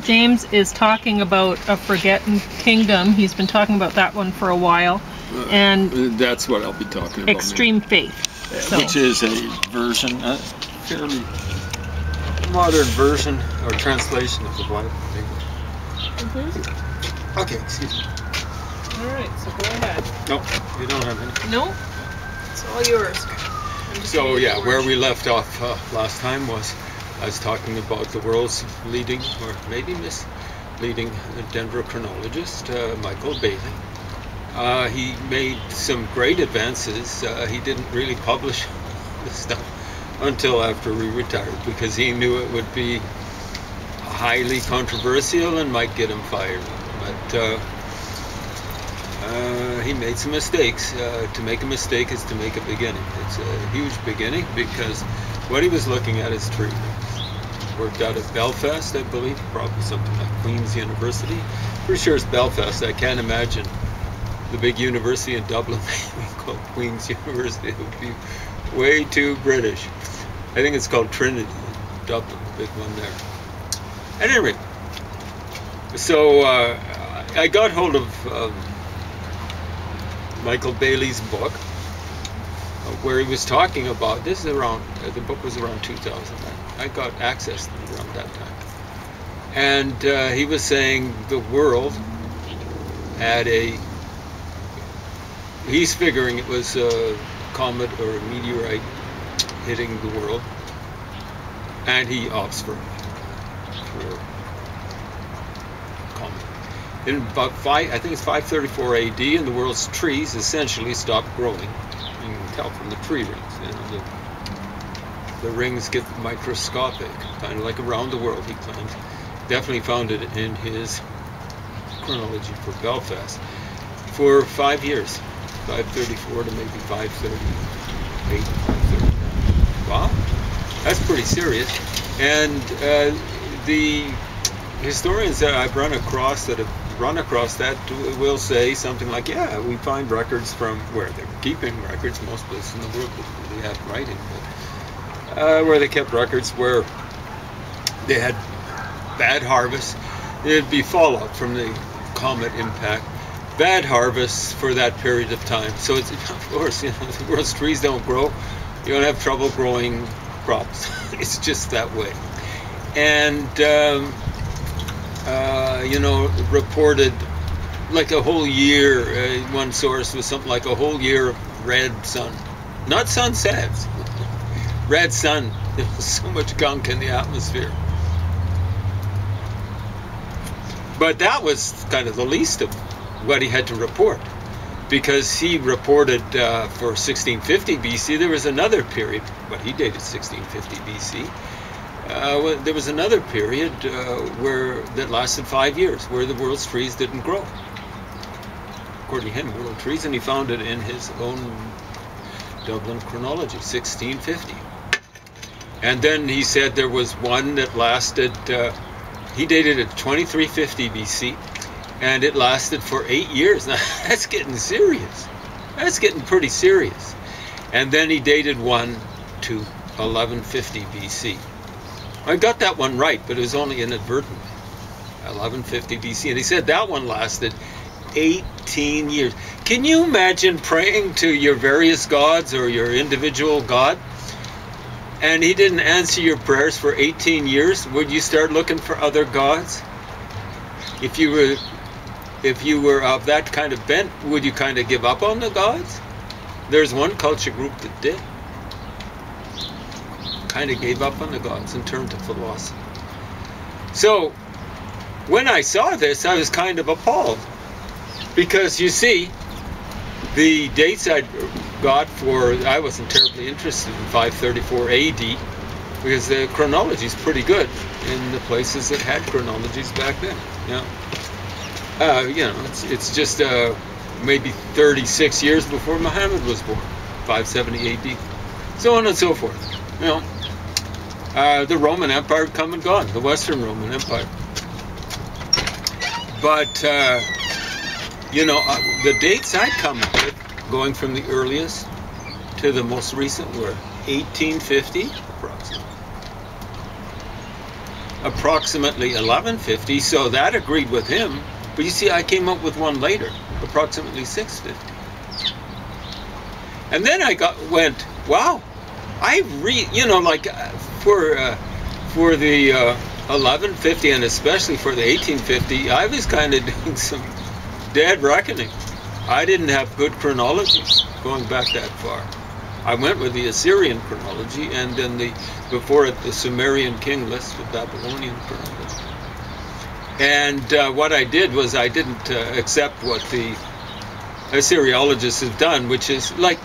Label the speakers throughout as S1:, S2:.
S1: James is talking about a forgotten kingdom. He's been talking about that one for a while. And
S2: that's what I'll be talking about.
S1: Extreme Faith.
S2: Which is a version, a fairly modern version or translation of the Bible. Okay, excuse me.
S1: Alright, so go ahead.
S2: Nope, you don't have any.
S1: Nope, it's all yours.
S2: So yeah, where we left off last time was I was talking about the world's leading, or maybe misleading, dendrochronologist, Michael Bailey. He made some great advances. He didn't really publish this stuff until after we retired because he knew it would be highly controversial and might get him fired. But he made some mistakes. To make a mistake is to make a beginning. It's a huge beginning because what he was looking at is tree rings. Worked out at Belfast, I believe, probably something like Queen's University. Pretty sure it's Belfast. I can't imagine the big university in Dublin called Queen's University. It would be way too British. I think it's called Trinity in Dublin, the big one there. At any rate, so I got hold of Michael Bailey's book, where he was talking about, this is around, the book was around 2000. I got access to it around that time. And he was saying the world had he's figuring it was a comet or a meteorite hitting the world, and he opts for comet. In about I think it's 534 AD, and the world's trees essentially stopped growing. You can tell from the tree rings. You know, the rings get microscopic, kind of like around the world, he claims. Definitely found it in his chronology for Belfast for 5 years, 534 to maybe 538, 539. Wow, that's pretty serious. And the historians that I've run across that have run across that will say something like, yeah, we find records from where they're keeping records, most places in the world that they have writing, but where they kept records where they had bad harvests. It'd be fallout from the comet impact. Bad harvests for that period of time. So it's, of course, you know, the world's trees don't grow. You don't have trouble growing crops. It's just that way. And you know, reported like a whole year. One source was something like a whole year of red sun, not sunsets. Red sun. There was so much gunk in the atmosphere. But that was kind of the least of what he had to report, because he reported for 1650 BC. There was another period, but he dated 1650 BC. There was another period that lasted 5 years, where the world's trees didn't grow. According to him, world trees, and he found it in his own Dublin chronology, 1650. And then he said there was one that lasted, he dated it 2350 BC, and it lasted for 8 years. Now, that's getting serious. That's getting pretty serious. And then he dated one to 1150 BC. I got that one right, but it was only inadvertent. 1150 BC. And he said that one lasted 18 years. Can you imagine praying to your various gods or your individual god, and he didn't answer your prayers for 18 years? Would you start looking for other gods? If you were of that kind of bent, would you kind of give up on the gods? There's one culture group that did. Kind of gave up on the gods and turned to philosophy. So when I saw this, I was kind of appalled, because you see, the dates I got for, I wasn't terribly interested in 534 AD, because the chronology is pretty good in the places that had chronologies back then. Yeah. You know, it's just maybe 36 years before Muhammad was born, 570 AD, so on and so forth. You know, the Roman Empire had come and gone, the Western Roman Empire. But you know, the dates I come up with, going from the earliest to the most recent, were 1850 approximately. approximately 1150, so that agreed with him. But you see, I came up with one later, approximately 650. And then I went, wow, you know, like for the 1150 and especially for the 1850, I was kind of doing some dead reckoning. I didn't have good chronology going back that far. I went with the Assyrian chronology, and then before it, the Sumerian king list, the Babylonian chronology. And what I did was I didn't accept what the Assyriologists have done, which is like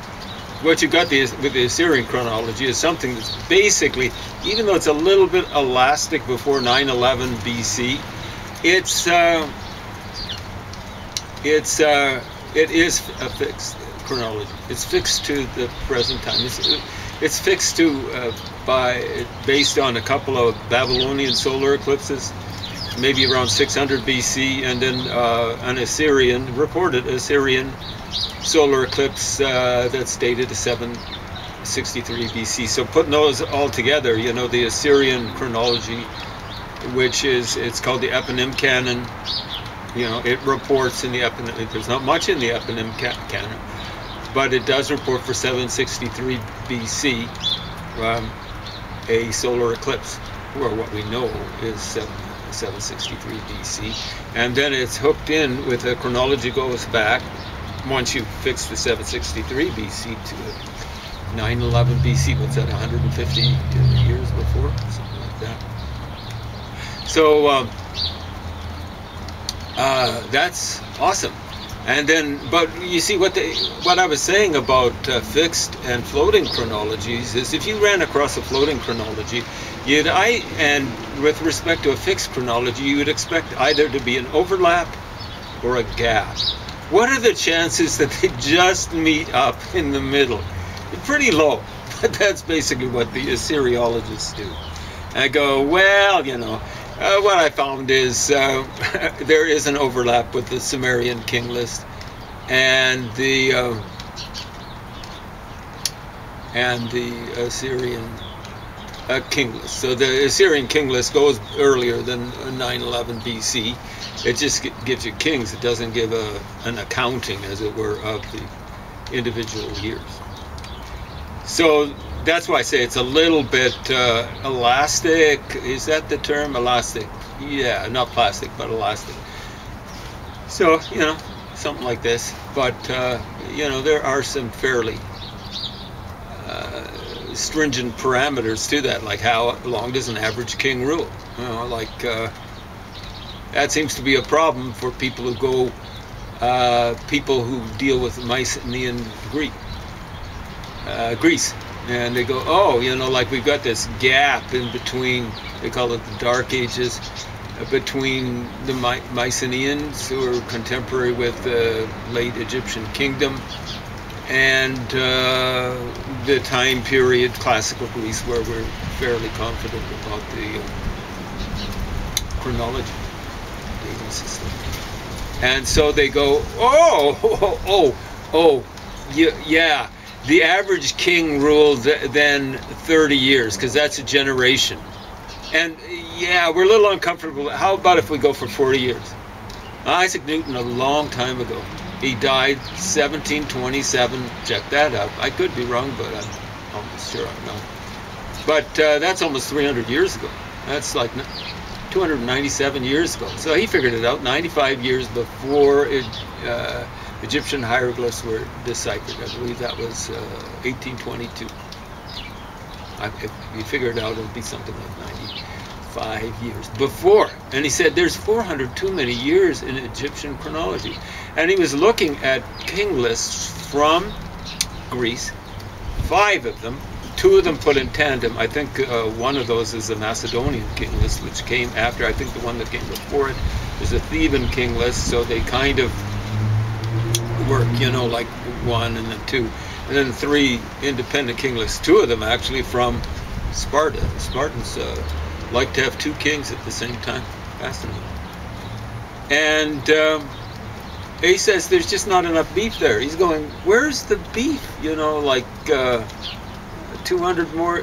S2: what you got with the Assyrian chronology is something that's basically, even though it's a little bit elastic before 911 BC, it is a fixed chronology. It's fixed to the present time. It's fixed to based on a couple of Babylonian solar eclipses, maybe around 600 BC, and then an reported Assyrian solar eclipse that's dated to 763 BC. So putting those all together, you know, the Assyrian chronology, which it's called the eponym canon. You know, it reports in the eponym. There's not much in the eponym canon, but it does report for 763 BC a solar eclipse, or what we know is 763 BC, and then it's hooked in with a chronology goes back. Once you fix the 763 BC to 911 BC, what's that, 150 years before? Something like that. So that's awesome. And then, but you see what I was saying about fixed and floating chronologies is if you ran across a floating chronology, and with respect to a fixed chronology, you would expect either to be an overlap or a gap. What are the chances that they just meet up in the middle? Pretty low, but that's basically what the Assyriologists do. I go, well, you know, what I found is there is an overlap with the Sumerian king list and the Assyrian king list. So the Assyrian king list goes earlier than 911 BC. It just gives you kings. It doesn't give an accounting, as it were, of the individual years. So that's why I say it's a little bit elastic. Is that the term? Elastic. Yeah, not plastic, but elastic. So, you know, something like this. But, you know, there are some fairly stringent parameters to that, like how long does an average king rule? You know, like that seems to be a problem for people who go, people who deal with Mycenaean Greece. And they go, oh, you know, like we've got this gap in between, they call it the Dark Ages, between the Mycenaeans, who are contemporary with the late Egyptian kingdom, and the time period, classical Greece, where we're fairly confident about the chronology, dating system. And so they go, yeah, the average king ruled then 30 years, because that's a generation. And yeah, we're a little uncomfortable. How about if we go for 40 years? Isaac Newton, a long time ago. He died 1727. Check that out. I could be wrong, but I'm almost sure I know. But that's almost 300 years ago. That's like 297 years ago. So he figured it out 95 years before Egyptian hieroglyphs were deciphered. I believe that was 1822. If you figure it out, it'll be something like 95 years before. And he said there's 400 too many years in Egyptian chronology. And he was looking at king lists from Greece, 5 of them, 2 of them put in tandem. I think one of those is the Macedonian king list, which came after. I think the one that came before it is a Theban king list, so they kind of work, you know, like 1 and then 2. And then 3 independent king lists, 2 of them actually from Sparta. The Spartans like to have 2 kings at the same time. Fascinating. And he says there's just not enough beef there. He's going, where's the beef? You know, like 200 more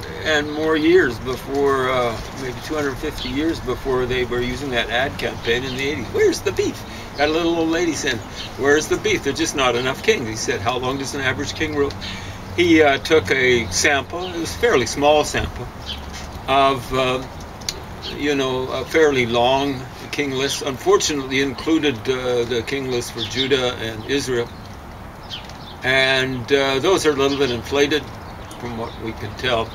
S2: years before, maybe 250 years before they were using that ad campaign in the 80s. Where's the beef? Got a little old lady saying, where's the beef? There's just not enough kings. He said, how long does an average king rule? He took a sample, it was a fairly small sample, of, a fairly long king list. Unfortunately included the king list for Judah and Israel. And those are a little bit inflated from what we can tell.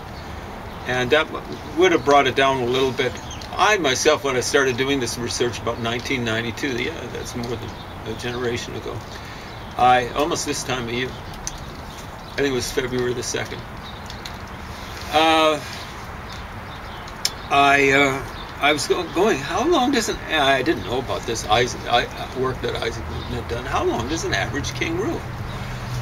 S2: And that would have brought it down a little bit. I myself, when I started doing this research about 1992, yeah, that's more than a generation ago. Almost this time of year, I think it was February the 2nd. I was going, how long does I didn't know about this work that Isaac Newton had done. How long does an average king rule?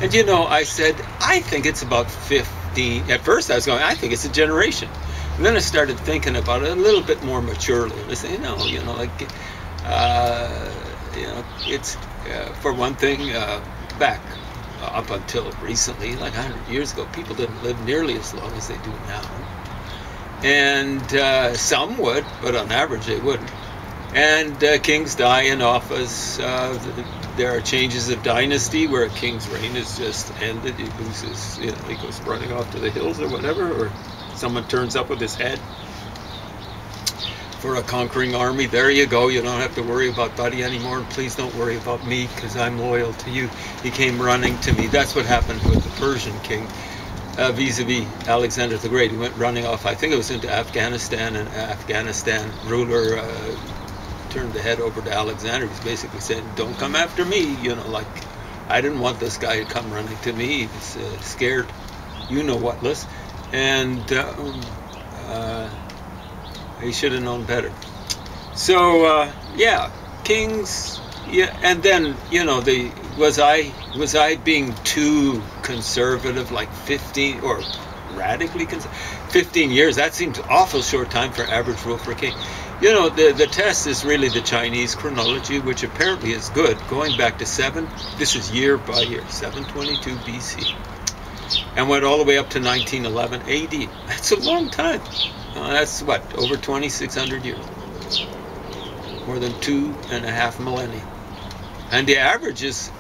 S2: And I said, I think it's about 15. At first I was going, I think it's a generation. And then I started thinking about it a little bit more maturely. And I said, it's, for one thing, back up until recently, like 100 years ago, people didn't live nearly as long as they do now. And some would, but on average they wouldn't. And kings die in office. There are changes of dynasty where a king's reign is just ended. He loses, he goes running off to the hills or whatever, or someone turns up with his head for a conquering army. There you go. You don't have to worry about Buddy anymore. And please don't worry about me because I'm loyal to you. He came running to me. That's what happened with the Persian king vis-a-vis Alexander the Great. He went running off, I think it was into Afghanistan, and Afghanistan ruler turned the head over to Alexander. He's basically saying, don't come after me. Like, I didn't want this guy to come running to me. He was scared, whatless. And he should have known better. So, yeah, kings, yeah, and then, was I being too conservative, like 15, or radically conservative? 15 years, that seems awful short time for average rule for a king. The test is really the Chinese chronology, which apparently is good, going back to this is year by year, 722 BC. And went all the way up to 1911 AD. That's a long time. That's what, over 2,600 years. More than 2.5 millennia. And the average is,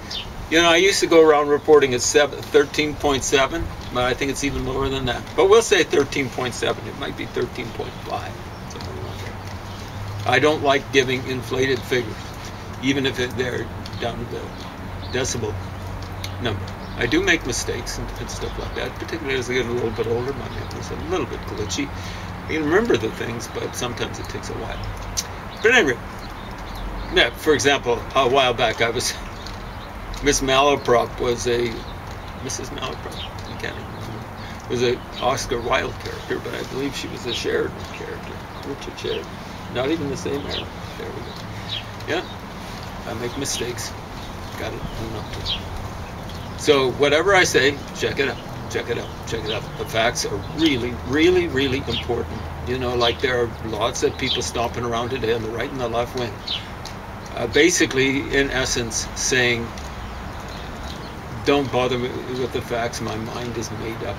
S2: I used to go around reporting at 13.7, but I think it's even lower than that. But we'll say 13.7. It might be 13.5. Somewhere around there. I don't like giving inflated figures, even if they're down to the decimal number. I do make mistakes and stuff like that, particularly as I get a little bit older. My memory's a little bit glitchy. I can remember the things, but sometimes it takes a while. But anyway, yeah, for example, a while back Miss Malaprop was Mrs. Malaprop, I can't even remember, was an Oscar Wilde character, but I believe she was a Sheridan character, Richard Sheridan. Not even the same era. There we go. Yeah, I make mistakes. Got it. I'm up to it. So whatever I say, check it out, check it out, check it out. The facts are really, really, really important. Like there are lots of people stomping around today on the right and the left wing. Basically, in essence, saying, don't bother me with the facts, my mind is made up.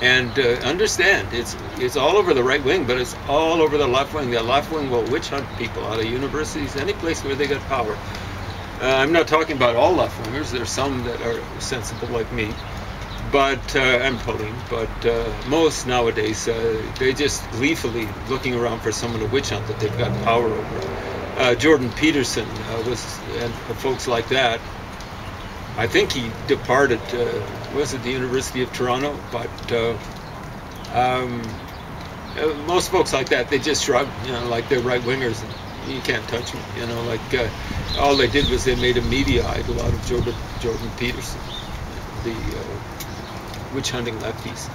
S2: And understand, it's all over the right wing, but it's all over the left wing. The left wing will witch hunt people out of universities, any place where they get power. I'm not talking about all left-wingers. There's some that are sensible like me, but and Pauline. But most nowadays, they just gleefully looking around for someone to witch hunt that they've got power over. Jordan Peterson and folks like that. I think he departed. Was it the University of Toronto? But most folks like that, they just shrug. Like they're right-wingers. You can't touch me, all they did was they made a media idol out of Jordan Peterson, the witch hunting lefties,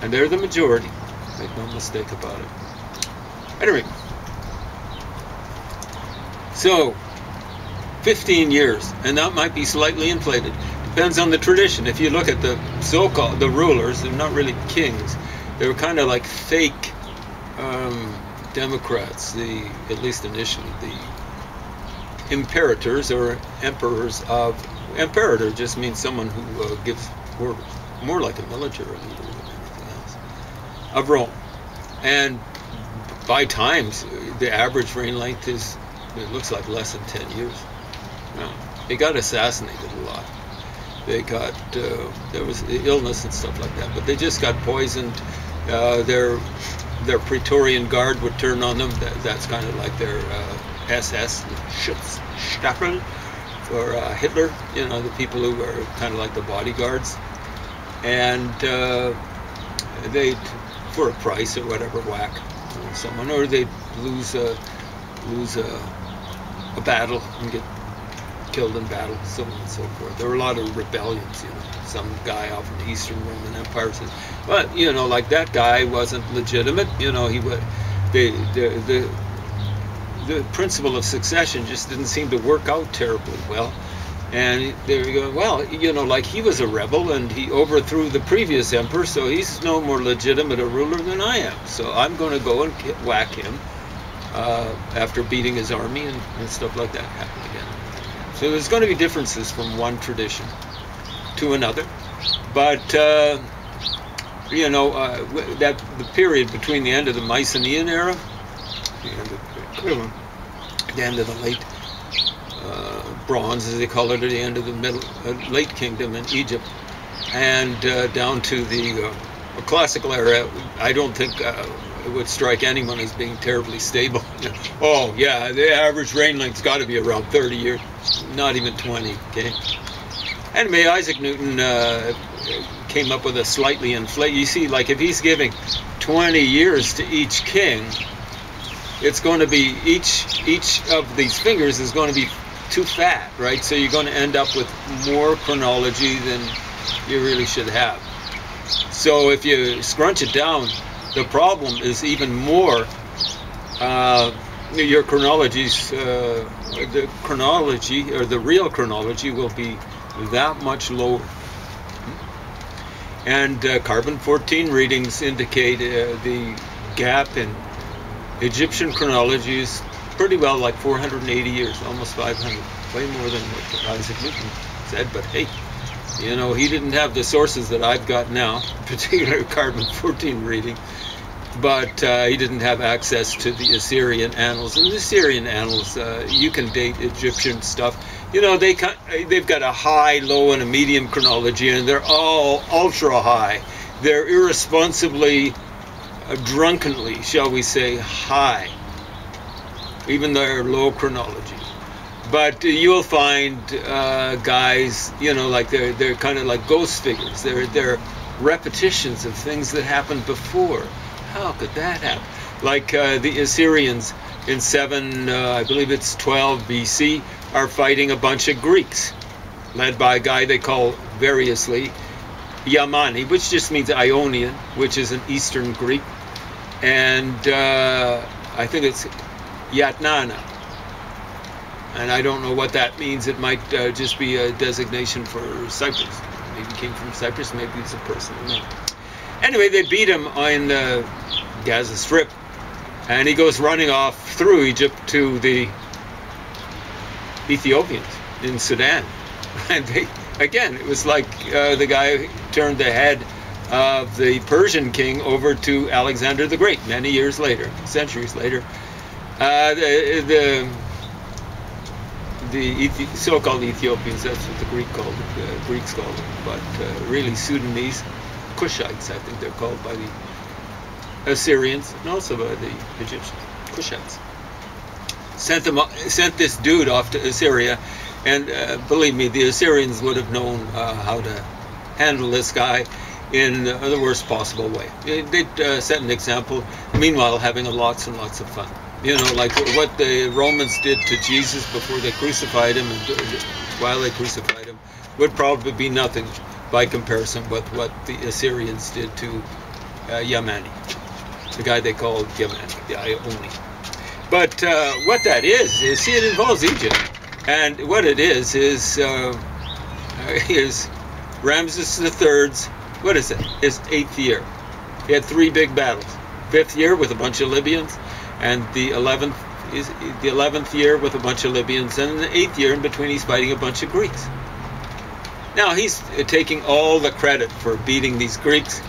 S2: and they're the majority. Make no mistake about it. Anyway, so 15 years, and that might be slightly inflated. Depends on the tradition. If you look at the so-called rulers, they're not really kings. They were kind of like fake. Democrats, at least initially, the imperators or emperors of. Imperator just means someone who gives orders, more like a military leader than anything of Rome. And by times, the average reign length is, it looks like less than 10 years. No, they got assassinated a lot. They got, there was illness and stuff like that, but they just got poisoned. Their Praetorian Guard would turn on them. That's kind of like their SS, Schutzstaffel, for Hitler, you know, the people who are kind of like the bodyguards. And they'd, for a price or whatever, whack someone, or they'd lose a battle and get killed in battle, so on and so forth. There were a lot of rebellions, you know. Some guy off in the Eastern Roman Empire said, but you know, like that guy wasn't legitimate. You know, he was the principle of succession just didn't seem to work out terribly well. And they were going, well, you know, like he was a rebel and he overthrew the previous emperor, so he's no more legitimate a ruler than I am. So I'm going to go and whack him after beating his army and stuff like that happened again. So there's going to be differences from one tradition to another. But, you know, that the period between the end of the Mycenaean era, the end of the late Bronze, as they call it, at the end of the late kingdom in Egypt, and down to the classical era, I don't think it would strike anyone as being terribly stable. Oh yeah, the average reign length's got to be around 30 years, not even 20. Okay. Anyway, Isaac Newton came up with a slightly inflated. You see, like if he's giving 20 years to each king, it's going to be each of these fingers is going to be too fat, right? So you're going to end up with more chronology than you really should have. So if you scrunch it down, the problem is even more. Your chronologies, the chronology or the real chronology will be that much lower. And carbon-14 readings indicate the gap in Egyptian chronology is pretty well like 480 years, almost 500, way more than what Isaac Newton said. But hey, you know, he didn't have the sources that I've got now, particularly carbon-14 reading, but he didn't have access to the Assyrian annals. And the Assyrian annals, you can date Egyptian stuff. You know, they've got a high, low, and a medium chronology, and they're all ultra high. They're irresponsibly, drunkenly, shall we say, high, even their low chronology. But you'll find guys, you know, like they're kind of like ghost figures. They're repetitions of things that happened before. How could that happen? Like the Assyrians in I believe it's 12 BC, are fighting a bunch of Greeks, led by a guy they call variously Yamani, which just means Ionian, which is an Eastern Greek, and I think it's Yatnana. And I don't know what that means. It might just be a designation for Cyprus. Maybe he came from Cyprus, maybe it's a personal name. Anyway, they beat him on the Gaza Strip, and he goes running off through Egypt to the Ethiopians in Sudan. And again, it was like the guy turned the head of the Persian king over to Alexander the Great many years later, centuries later. The so-called Ethiopians, that's what the Greeks called it, but really Sudanese, Cushites, I think they're called by the Assyrians and also by the Egyptians, Cushites. Sent this dude off to Assyria, and believe me, the Assyrians would have known how to handle this guy in the worst possible way. They'd set an example, meanwhile having lots and lots of fun. You know, like what the Romans did to Jesus before they crucified him and while they crucified him would probably be nothing by comparison with what the Assyrians did to Yamani, the guy they called Yamani, the Ioni. But what that is, see, it involves Egypt. And what it is Ramses III's, what is it, his 8th year. He had 3 big battles. 5th year with a bunch of Libyans, and the 11th is the 11th year with a bunch of Libyans, and in the 8th year in between he's fighting a bunch of Greeks. Now he's taking all the credit for beating these Greeks,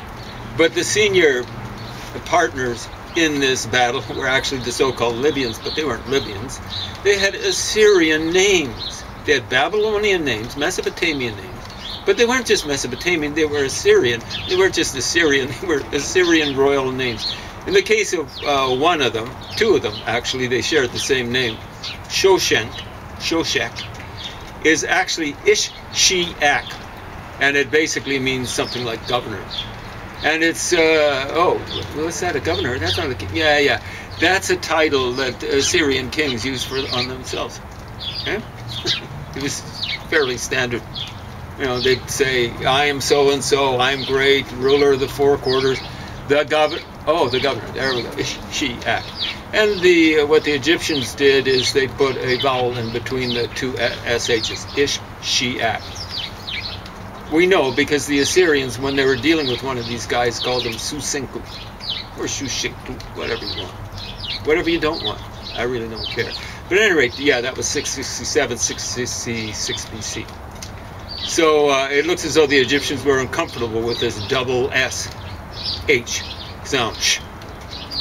S2: but the senior partners in this battle were actually the so-called Libyans, but they weren't Libyans. They had Assyrian names. They had Babylonian names, Mesopotamian names. But they weren't just Mesopotamian, they were Assyrian. They weren't just Assyrian, they were Assyrian royal names. In the case of one of them, two of them actually, they shared the same name. Shoshek is actually Ish-She-Ak, and it basically means something like governor. And it's, oh, what's that, a governor? That's not a king. Yeah. That's a title that Assyrian kings used on themselves. Okay? It was fairly standard. You know, they'd say, I am so-and-so, I'm great, ruler of the four quarters. The governor, there we go, Ish-She-Ak. And what the Egyptians did is they put a vowel in between the two SHs, Ish-She-Ak. We know because the Assyrians, when they were dealing with one of these guys, called them Susinku, or Shushinku, whatever you want. Whatever you don't want, I really don't care. But at any rate, yeah, that was 667, 666 BC. So it looks as though the Egyptians were uncomfortable with this double S-H sound, sh.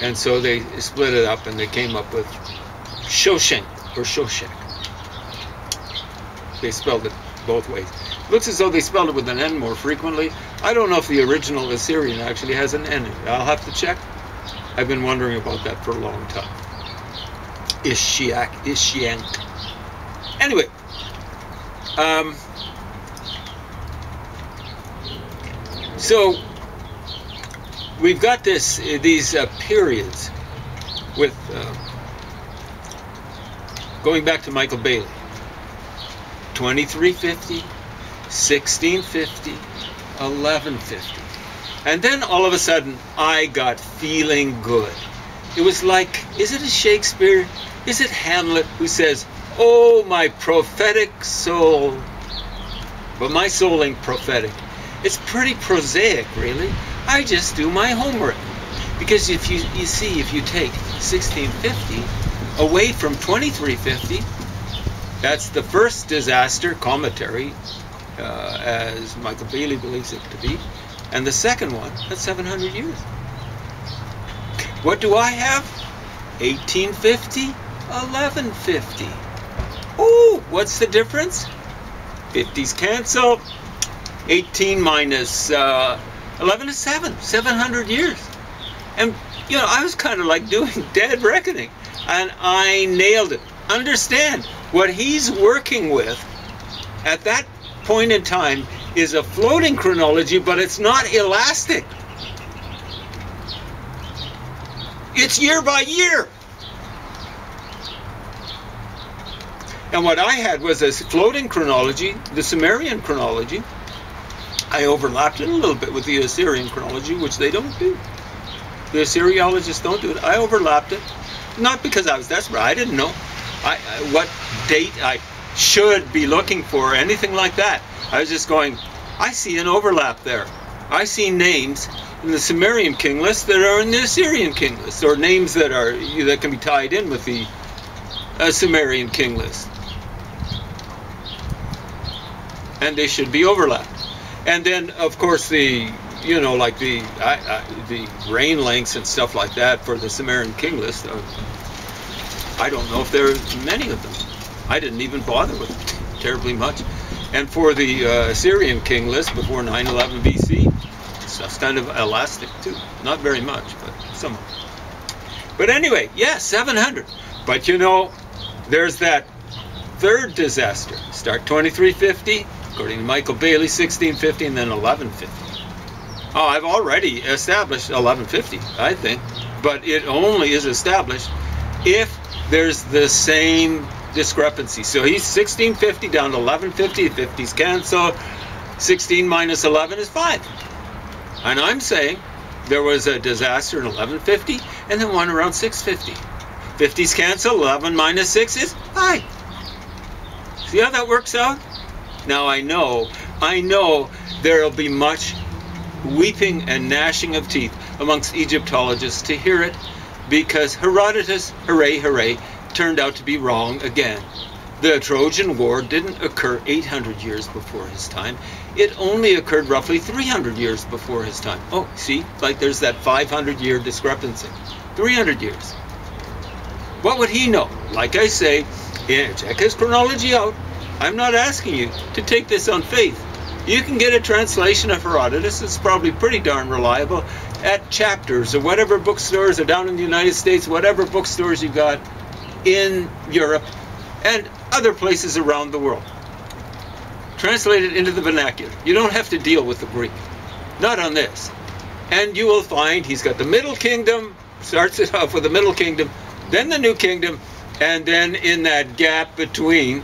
S2: And so they split it up and they came up with Shoshenk or Shoshek. They spelled it both ways. It looks as though they spelled it with an N more frequently. I don't know if the original Assyrian actually has an N in it. I'll have to check. I've been wondering about that for a long time. Ish-She-Ak, Ish-She-Ank. Anyway, so we've got these periods with going back to Michael Bailey, 2350, 1650, 1150, and then all of a sudden I got feeling good. It was like, is it a Shakespeare? Is it Hamlet who says, "Oh, my prophetic soul"? But my soul ain't prophetic. It's pretty prosaic, really. I just do my homework. Because if you see, if you take 1650 away from 2350, that's the first disaster, cometary, as Michael Bailey believes it to be. And the second one, that's 700 years. What do I have? 1850, 1150. Ooh, what's the difference? 50s cancel. 18 minus 11 is 7. 700 years. And, you know, I was kind of like doing dead reckoning. And I nailed it. Understand, what he's working with at that point in time is a floating chronology, but it's not elastic. It's year by year. And what I had was a floating chronology, the Sumerian chronology. I overlapped it a little bit with the Assyrian chronology, which they don't do. The Assyriologists don't do it. I overlapped it, not because I was desperate. I didn't know what date I should be looking for or anything like that. I was just going, I see an overlap there. I see names in the Sumerian king list that are in the Assyrian king list, or names that can be tied in with the Sumerian king list. And they should be overlapped. And then, of course, the reign lengths and stuff like that for the Sumerian king list, I don't know if there are many of them. I didn't even bother with it terribly much. And for the Assyrian king list before 911 BC, stuff's kind of elastic too. Not very much, but somewhat. But anyway, yeah, 700. But you know, there's that third disaster. Start 2350, according to Michael Bailey, 1650, and then 1150. Oh, I've already established 1150, I think. But it only is established if there's the same discrepancy. So he's 1650 down to 1150, 50's cancel, 16 minus 11 is 5. And I'm saying there was a disaster in 1150 and then one around 650. 50's cancel, 11 minus 6 is 5. See how that works out? Now I know there'll be much weeping and gnashing of teeth amongst Egyptologists to hear it, because Herodotus, hooray, hooray, turned out to be wrong again. The Trojan War didn't occur 800 years before his time. It only occurred roughly 300 years before his time. Oh, see, like there's that 500-year discrepancy. 300 years. What would he know? Like I say, check his chronology out. I'm not asking you to take this on faith. You can get a translation of Herodotus. It's probably pretty darn reliable at Chapters or whatever bookstores are down in the United States, whatever bookstores you got in Europe and other places around the world. Translate it into the vernacular. You don't have to deal with the Greek. Not on this. And you will find he's got the Middle Kingdom, starts it off with the Middle Kingdom, then the New Kingdom, and then in that gap between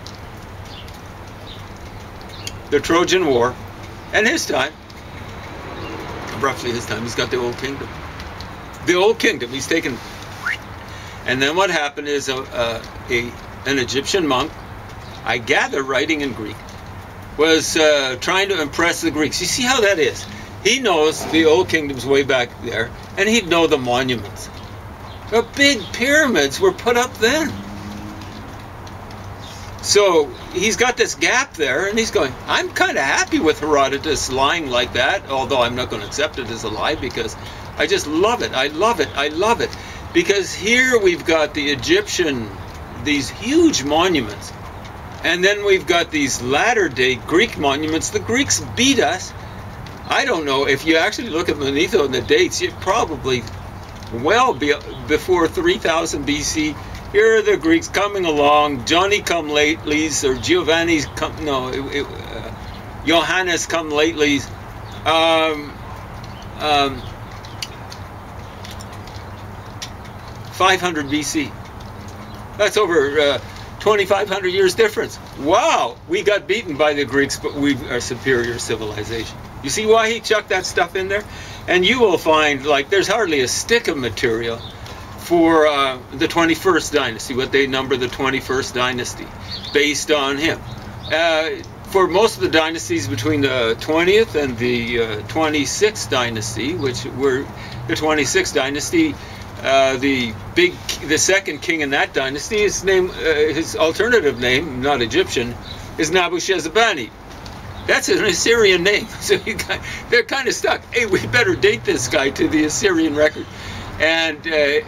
S2: the Trojan War and his time, roughly his time, he's got the Old Kingdom. The Old Kingdom, he's taken. And then what happened is an Egyptian monk, I gather writing in Greek, was trying to impress the Greeks. You see how that is? He knows the Old Kingdom's way back there, and he'd know the monuments. The big pyramids were put up then. So he's got this gap there, and he's going, I'm kind of happy with Herodotus lying like that, although I'm not going to accept it as a lie because I just love it. I love it. I love it. Because here we've got the Egyptian, these huge monuments, and then we've got these latter-day Greek monuments. The Greeks beat us. I don't know, if you actually look at Manetho and the dates, you're probably well before 3000 BC. Here are the Greeks coming along, Johnny come latelys, or Giovanni's come, no, Johannes come latelys. 500 BC. That's over 2,500 years difference. Wow, we got beaten by the Greeks, but we are superior civilization. You see why he chucked that stuff in there? And you will find, like, there's hardly a stick of material for the 21st dynasty, what they number the 21st dynasty, based on him. For most of the dynasties between the 20th and the 26th dynasty, which were the 26th dynasty, the second king in that dynasty, his alternative name, not Egyptian, is Nabushazbani. That's an Assyrian name, so they're kind of stuck. Hey, we better date this guy to the Assyrian record. And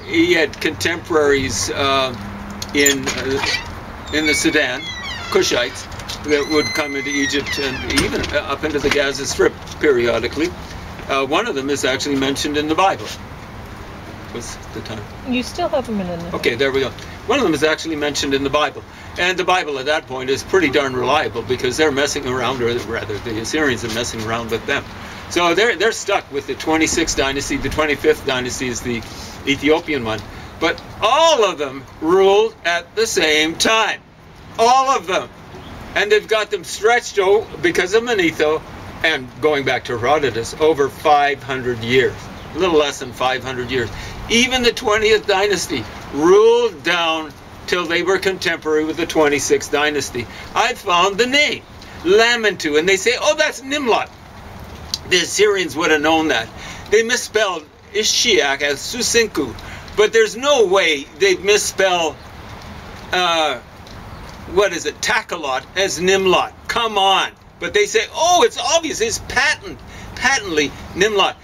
S2: he had contemporaries in the Sudan, Cushites, that would come into Egypt and even up into the Gaza Strip periodically. One of them is actually mentioned in the Bible. What's the time?
S1: You still have a minute.
S2: Okay, there we go. One of them is actually mentioned in the Bible. And the Bible at that point is pretty darn reliable because they're messing around, or rather the Assyrians are messing around with them. So they're stuck with the 26th dynasty. The 25th dynasty is the Ethiopian one. But all of them ruled at the same time. All of them. And they've got them stretched because of Manetho, and going back to Herodotus, over 500 years. A little less than 500 years. Even the 20th dynasty ruled down till they were contemporary with the 26th dynasty. I found the name, Lamentu, and they say, oh, that's Nimlot. The Assyrians would have known that. They misspelled Ishiak as Susinku, but there's no way they'd misspell, Takalot as Nimlot. Come on. But they say, oh, it's obvious, it's patently Nimlot.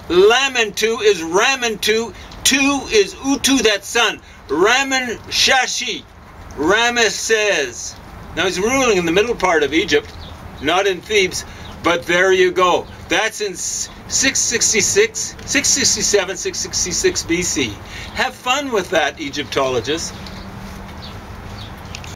S2: Lamentu is Ramentu, Tu is Utu, that son. Ramen Shashi, Ramesses. Now he's ruling in the middle part of Egypt, not in Thebes, but there you go. That's in 667, 666 BC. Have fun with that, Egyptologists.